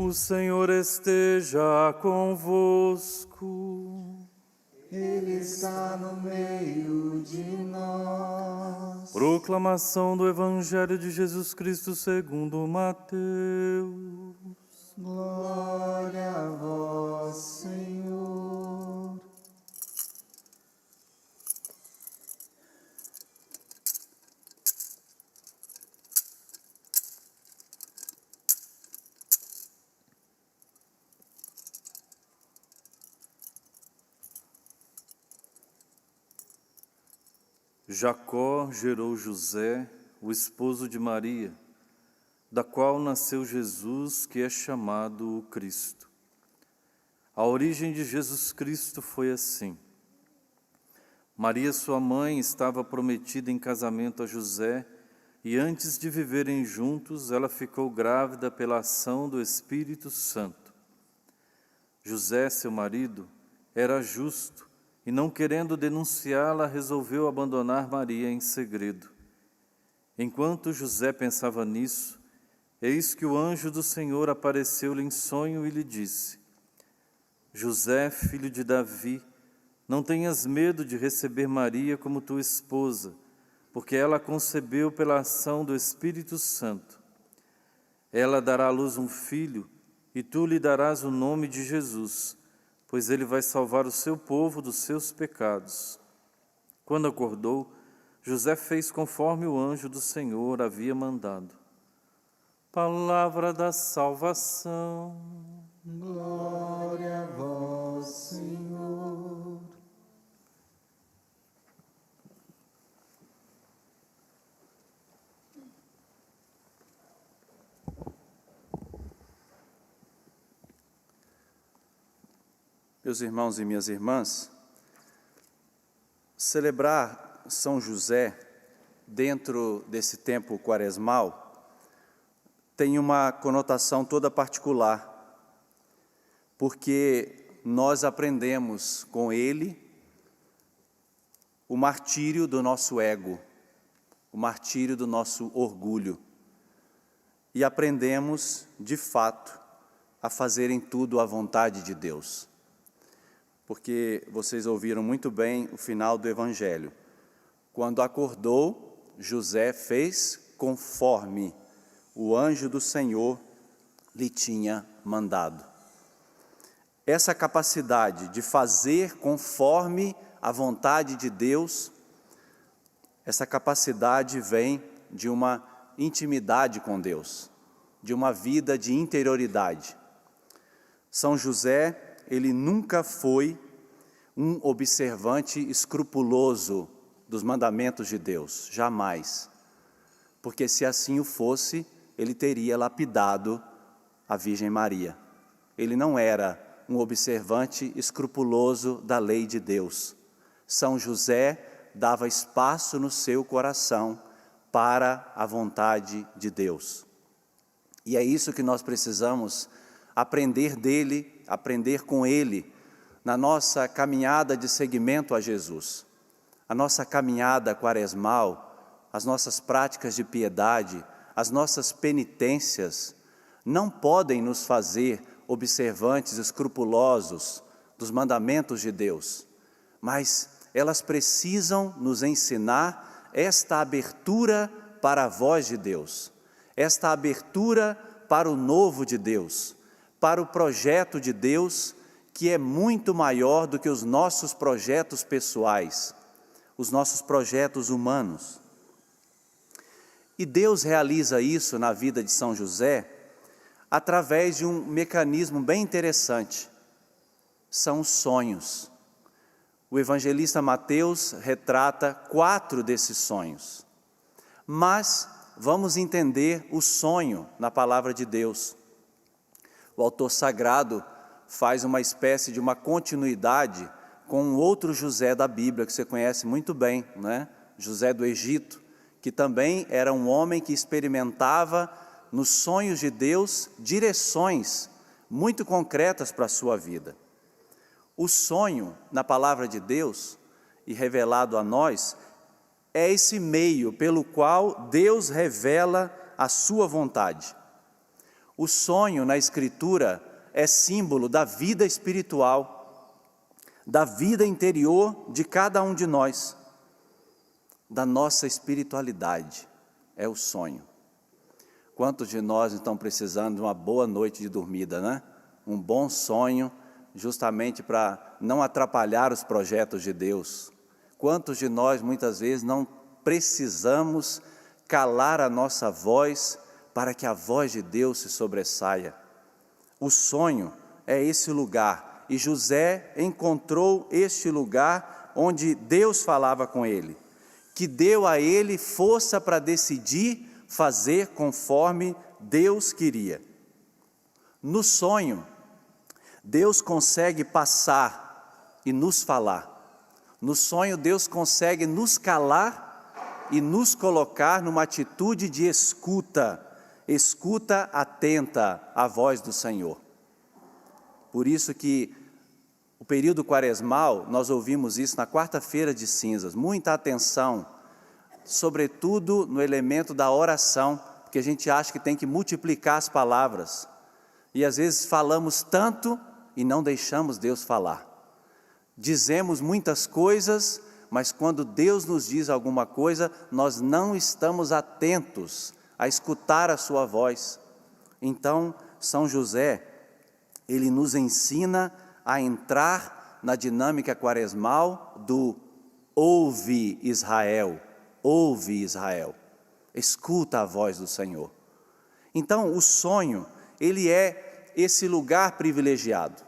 O Senhor esteja convosco. Ele está no meio de nós. Proclamação do Evangelho de Jesus Cristo segundo Mateus. Glória a vós, Senhor. Jacó gerou José, o esposo de Maria, da qual nasceu Jesus, que é chamado o Cristo. A origem de Jesus Cristo foi assim. Maria, sua mãe, estava prometida em casamento a José, e antes de viverem juntos, ela ficou grávida pela ação do Espírito Santo. José, seu marido, era justo, e não querendo denunciá-la, resolveu abandonar Maria em segredo. Enquanto José pensava nisso, eis que o anjo do Senhor apareceu-lhe em sonho e lhe disse: José, filho de Davi, não tenhas medo de receber Maria como tua esposa, porque ela concebeu pela ação do Espírito Santo. Ela dará à luz um filho, e tu lhe darás o nome de Jesus, pois ele vai salvar o seu povo dos seus pecados. Quando acordou, José fez conforme o anjo do Senhor havia mandado. Palavra da salvação. Glória a vós, Senhor. Meus irmãos e minhas irmãs, celebrar São José dentro desse tempo quaresmal tem uma conotação toda particular, porque nós aprendemos com ele o martírio do nosso ego, o martírio do nosso orgulho, e aprendemos, de fato, a fazerem tudo à vontade de Deus. Porque vocês ouviram muito bem o final do Evangelho. Quando acordou, José fez conforme o anjo do Senhor lhe tinha mandado. Essa capacidade de fazer conforme a vontade de Deus, essa capacidade vem de uma intimidade com Deus, de uma vida de interioridade. São José, ele nunca foi um observante escrupuloso dos mandamentos de Deus, jamais. Porque se assim o fosse, ele teria lapidado a Virgem Maria. Ele não era um observante escrupuloso da lei de Deus. São José dava espaço no seu coração para a vontade de Deus. E é isso que nós precisamos aprender dele, aprender com ele, na nossa caminhada de seguimento a Jesus. A nossa caminhada quaresmal, as nossas práticas de piedade, as nossas penitências, não podem nos fazer observantes escrupulosos dos mandamentos de Deus, mas elas precisam nos ensinar esta abertura para a voz de Deus, esta abertura para o novo de Deus, para o projeto de Deus, que é muito maior do que os nossos projetos pessoais, os nossos projetos humanos. E Deus realiza isso na vida de São José através de um mecanismo bem interessante. São os sonhos. O evangelista Mateus retrata 4 desses sonhos. Mas vamos entender o sonho na palavra de Deus. O autor sagrado faz uma espécie de uma continuidade com um outro José da Bíblia, que você conhece muito bem, né? José do Egito, que também era um homem que experimentava nos sonhos de Deus direções muito concretas para a sua vida. O sonho, na palavra de Deus, e revelado a nós, é esse meio pelo qual Deus revela a sua vontade. O sonho na Escritura é símbolo da vida espiritual, da vida interior de cada um de nós, da nossa espiritualidade, é o sonho. Quantos de nós estão precisando de uma boa noite de dormida, né? Um bom sonho, justamente para não atrapalhar os projetos de Deus. Quantos de nós, muitas vezes, não precisamos calar a nossa voz para que a voz de Deus se sobressaia? O sonho é esse lugar, e José encontrou este lugar onde Deus falava com ele, que deu a ele força para decidir fazer conforme Deus queria. No sonho, Deus consegue passar e nos falar. No sonho, Deus consegue nos calar e nos colocar numa atitude de escuta atenta à voz do Senhor. Por isso que o período quaresmal, nós ouvimos isso na quarta-feira de cinzas, muita atenção, sobretudo no elemento da oração, porque a gente acha que tem que multiplicar as palavras, e às vezes falamos tanto e não deixamos Deus falar. Dizemos muitas coisas, mas quando Deus nos diz alguma coisa, nós não estamos atentos a escutar a sua voz. Então, São José, ele nos ensina a entrar na dinâmica quaresmal do ouve Israel, escuta a voz do Senhor. Então, o sonho, ele é esse lugar privilegiado.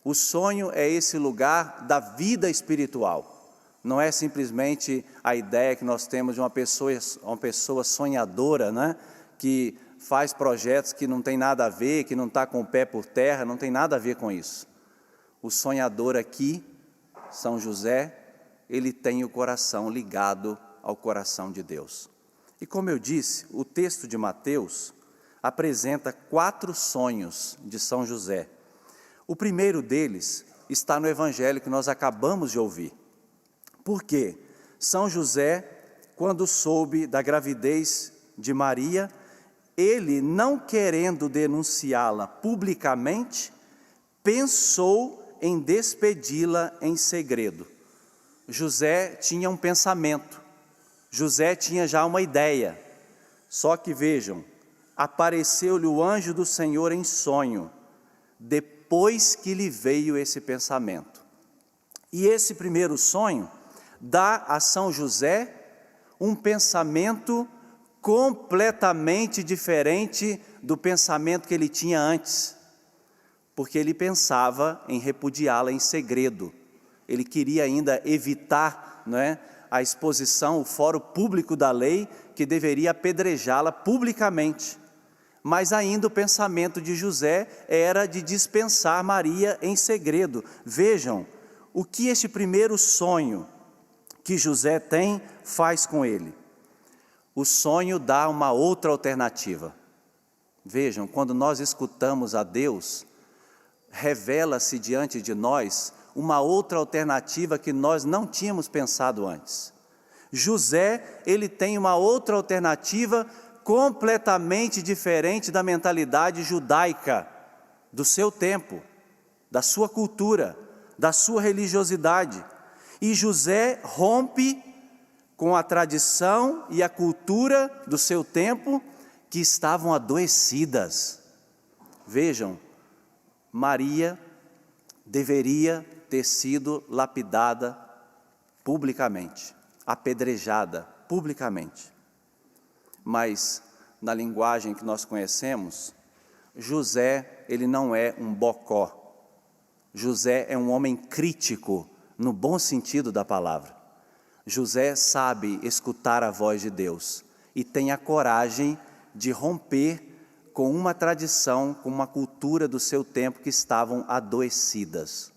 O sonho é esse lugar da vida espiritual. Não é simplesmente a ideia que nós temos de uma pessoa sonhadora, né? Que faz projetos que não tem nada a ver, que não está com o pé por terra, não tem nada a ver com isso. O sonhador aqui, São José, ele tem o coração ligado ao coração de Deus. E como eu disse, o texto de Mateus apresenta 4 sonhos de São José. O primeiro deles está no evangelho que nós acabamos de ouvir. Por quê? São José, quando soube da gravidez de Maria, ele, não querendo denunciá-la publicamente, pensou em despedi-la em segredo. José tinha um pensamento, José tinha já uma ideia. Só que vejam, apareceu-lhe o anjo do Senhor em sonho, depois que lhe veio esse pensamento. E esse primeiro sonho dá a São José um pensamento completamente diferente do pensamento que ele tinha antes, porque ele pensava em repudiá-la em segredo. Ele queria ainda evitar, a exposição, o fórum público da lei, que deveria apedrejá-la publicamente. Mas ainda o pensamento de José era de dispensar Maria em segredo. Vejam, o que este primeiro sonho que José tem faz com ele. O sonho dá uma outra alternativa. Vejam, quando nós escutamos a Deus, revela-se diante de nós uma outra alternativa que nós não tínhamos pensado antes. José, ele tem uma outra alternativa completamente diferente da mentalidade judaica do seu tempo, da sua cultura, da sua religiosidade. E José rompe com a tradição e a cultura do seu tempo, que estavam adoecidas. Vejam, Maria deveria ter sido lapidada publicamente, apedrejada publicamente. Mas, na linguagem que nós conhecemos, José, ele não é um bocó. José é um homem crítico, no bom sentido da palavra. José sabe escutar a voz de Deus e tem a coragem de romper com uma tradição, com uma cultura do seu tempo que estavam adoecidas.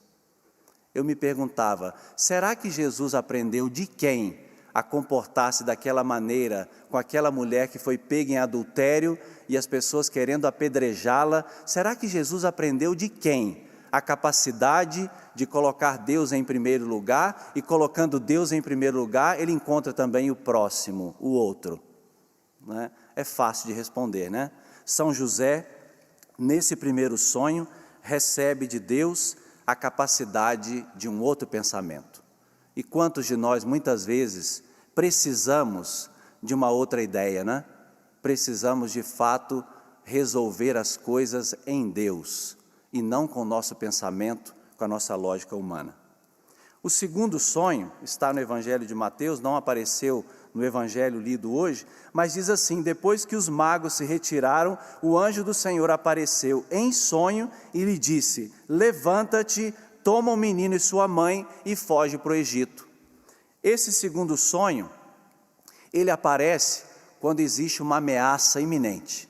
Eu me perguntava, será que Jesus aprendeu de quem a comportar-se daquela maneira com aquela mulher que foi pega em adultério e as pessoas querendo apedrejá-la? Será que Jesus aprendeu de quem a capacidade de colocar Deus em primeiro lugar, e colocando Deus em primeiro lugar, ele encontra também o próximo, o outro? É fácil de responder, né? São José nesse primeiro sonho, recebe de Deus a capacidade de um outro pensamento. E quantos de nós, muitas vezes, precisamos de uma outra ideia, né? Precisamos, de fato, resolver as coisas em Deus, e não com o nosso pensamento, com a nossa lógica humana. O segundo sonho está no Evangelho de Mateus, não apareceu no Evangelho lido hoje, mas diz assim: depois que os magos se retiraram, o anjo do Senhor apareceu em sonho e lhe disse: levanta-te, toma o menino e sua mãe e foge para o Egito. Esse segundo sonho, ele aparece quando existe uma ameaça iminente.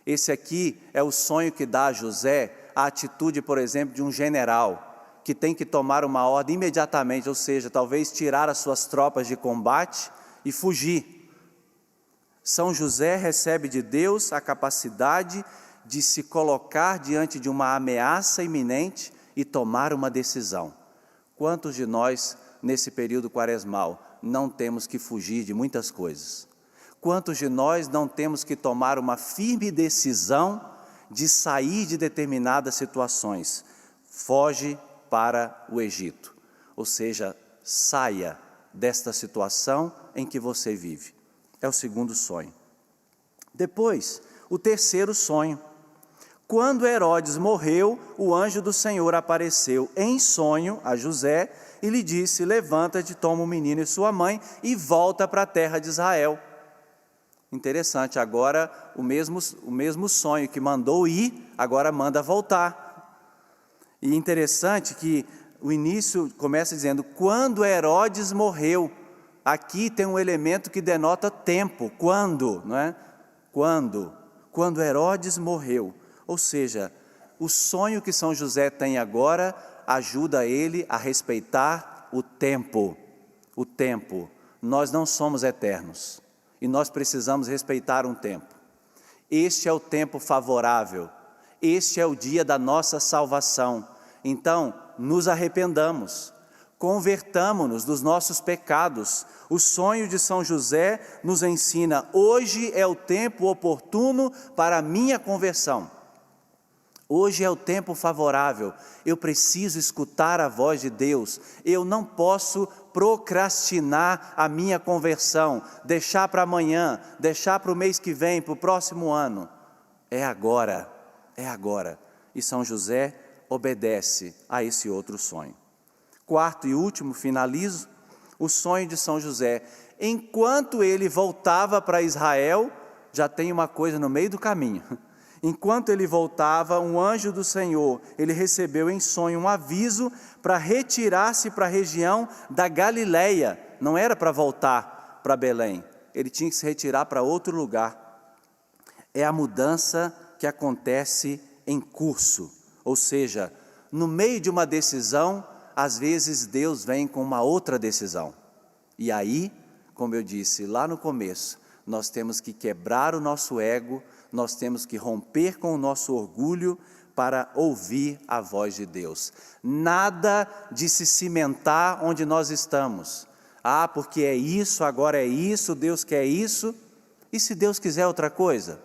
Esse aqui é o sonho que dá a José a atitude, por exemplo, de um general, que tem que tomar uma ordem imediatamente, ou seja, talvez tirar as suas tropas de combate e fugir. São José recebe de Deus a capacidade de se colocar diante de uma ameaça iminente e tomar uma decisão. Quantos de nós, nesse período quaresmal, não temos que fugir de muitas coisas? Quantos de nós não temos que tomar uma firme decisão de sair de determinadas situações? Foge para o Egito, ou seja, saia desta situação em que você vive. É o segundo sonho. Depois, o terceiro sonho. Quando Herodes morreu, o anjo do Senhor apareceu em sonho a José e lhe disse: levanta-te, toma o menino e sua mãe e volta para a terra de Israel. Interessante, agora o mesmo sonho que mandou ir, agora manda voltar. E interessante que o início começa dizendo: quando Herodes morreu. Aqui tem um elemento que denota tempo, quando, não é? Quando Herodes morreu. Ou seja, o sonho que São José tem agora ajuda ele a respeitar o tempo. O tempo. Nós não somos eternos e nós precisamos respeitar um tempo. Este é o tempo favorável. Este é o dia da nossa salvação. Então, nos arrependamos, convertamo-nos dos nossos pecados. O sonho de São José nos ensina: hoje é o tempo oportuno para a minha conversão. Hoje é o tempo favorável, eu preciso escutar a voz de Deus, eu não posso procrastinar a minha conversão, deixar para amanhã, deixar para o mês que vem, para o próximo ano. É agora, é agora. E São José obedece a esse outro sonho. Quarto e último, finalizo, o sonho de São José. Enquanto ele voltava para Israel, já tem uma coisa no meio do caminho. Enquanto ele voltava, um anjo do Senhor, ele recebeu em sonho um aviso para retirar-se para a região da Galileia. Não era para voltar para Belém, ele tinha que se retirar para outro lugar. É a mudança que acontece em curso, ou seja, no meio de uma decisão, às vezes Deus vem com uma outra decisão. E aí, como eu disse lá no começo, nós temos que quebrar o nosso ego, nós temos que romper com o nosso orgulho para ouvir a voz de Deus. Nada de se cimentar onde nós estamos. Ah, porque é isso, agora é isso, Deus quer isso. E se Deus quiser outra coisa?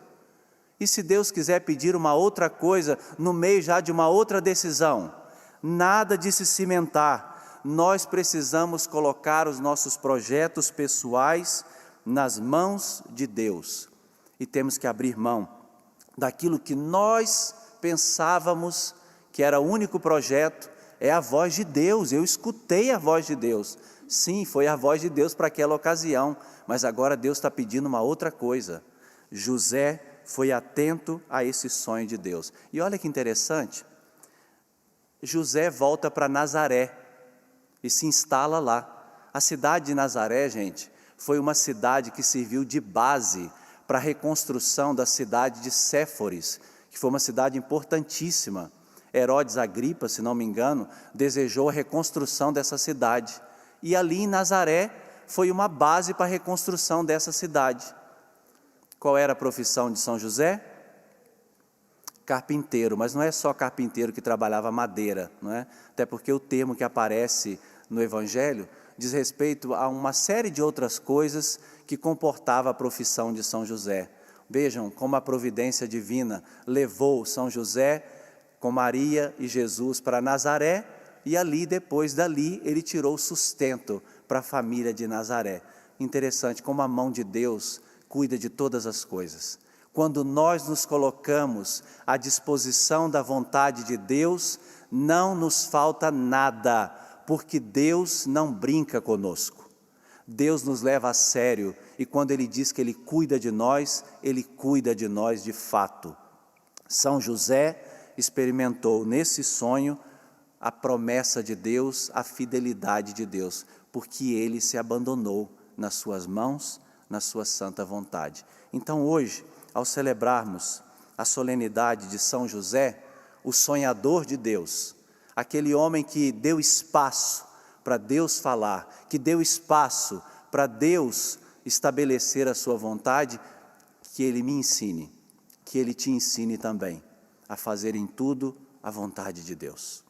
E se Deus quiser pedir uma outra coisa no meio já de uma outra decisão? Nada de se cimentar. Nós precisamos colocar os nossos projetos pessoais nas mãos de Deus. E temos que abrir mão daquilo que nós pensávamos que era o único projeto. É a voz de Deus, eu escutei a voz de Deus. Sim, foi a voz de Deus para aquela ocasião, mas agora Deus está pedindo uma outra coisa. José foi atento a esse sonho de Deus. E olha que interessante, José volta para Nazaré e se instala lá. A cidade de Nazaré, gente, foi uma cidade que serviu de base para a reconstrução da cidade de Séforis, que foi uma cidade importantíssima. Herodes Agripa, se não me engano, desejou a reconstrução dessa cidade. E ali em Nazaré foi uma base para a reconstrução dessa cidade. Qual era a profissão de São José? Carpinteiro, mas não é só carpinteiro que trabalhava madeira, não é? Até porque o termo que aparece no Evangelho diz respeito a uma série de outras coisas que comportava a profissão de São José. Vejam como a providência divina levou São José com Maria e Jesus para Nazaré, e ali, depois dali, ele tirou sustento para a família de Nazaré. Interessante como a mão de Deus cuida de todas as coisas. Quando nós nos colocamos à disposição da vontade de Deus, não nos falta nada, porque Deus não brinca conosco. Deus nos leva a sério, e quando Ele diz que Ele cuida de nós de fato. São José experimentou nesse sonho a promessa de Deus, a fidelidade de Deus, porque ele se abandonou nas suas mãos, na sua santa vontade. Então hoje, ao celebrarmos a solenidade de São José, o sonhador de Deus, aquele homem que deu espaço para Deus falar, que deu espaço para Deus estabelecer a sua vontade, que ele me ensine, que ele te ensine também a fazer em tudo a vontade de Deus.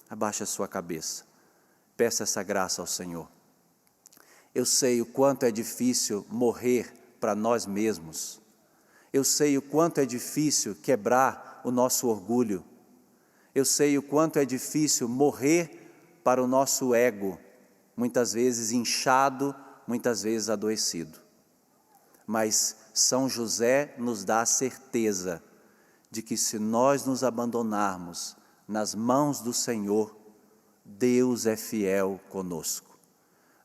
Abaixe a sua cabeça, peça essa graça ao Senhor. Eu sei o quanto é difícil morrer para nós mesmos. Eu sei o quanto é difícil quebrar o nosso orgulho. Eu sei o quanto é difícil morrer para o nosso ego, muitas vezes inchado, muitas vezes adoecido. Mas São José nos dá a certeza de que se nós nos abandonarmos nas mãos do Senhor, Deus é fiel conosco.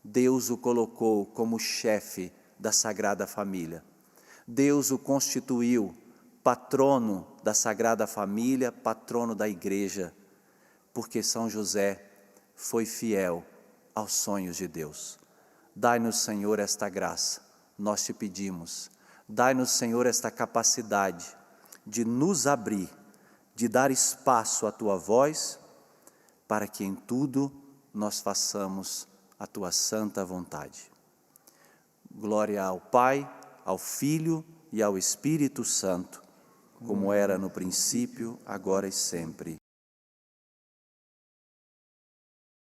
Deus o colocou como chefe da Sagrada Família. Deus o constituiu patrono da Sagrada Família, patrono da Igreja, porque São José foi fiel aos sonhos de Deus. Dai-nos, Senhor, esta graça, nós te pedimos. Dai-nos, Senhor, esta capacidade de nos abrir, de dar espaço à Tua voz, para que em tudo nós façamos a Tua santa vontade. Glória ao Pai, ao Filho e ao Espírito Santo, como era no princípio, agora e sempre.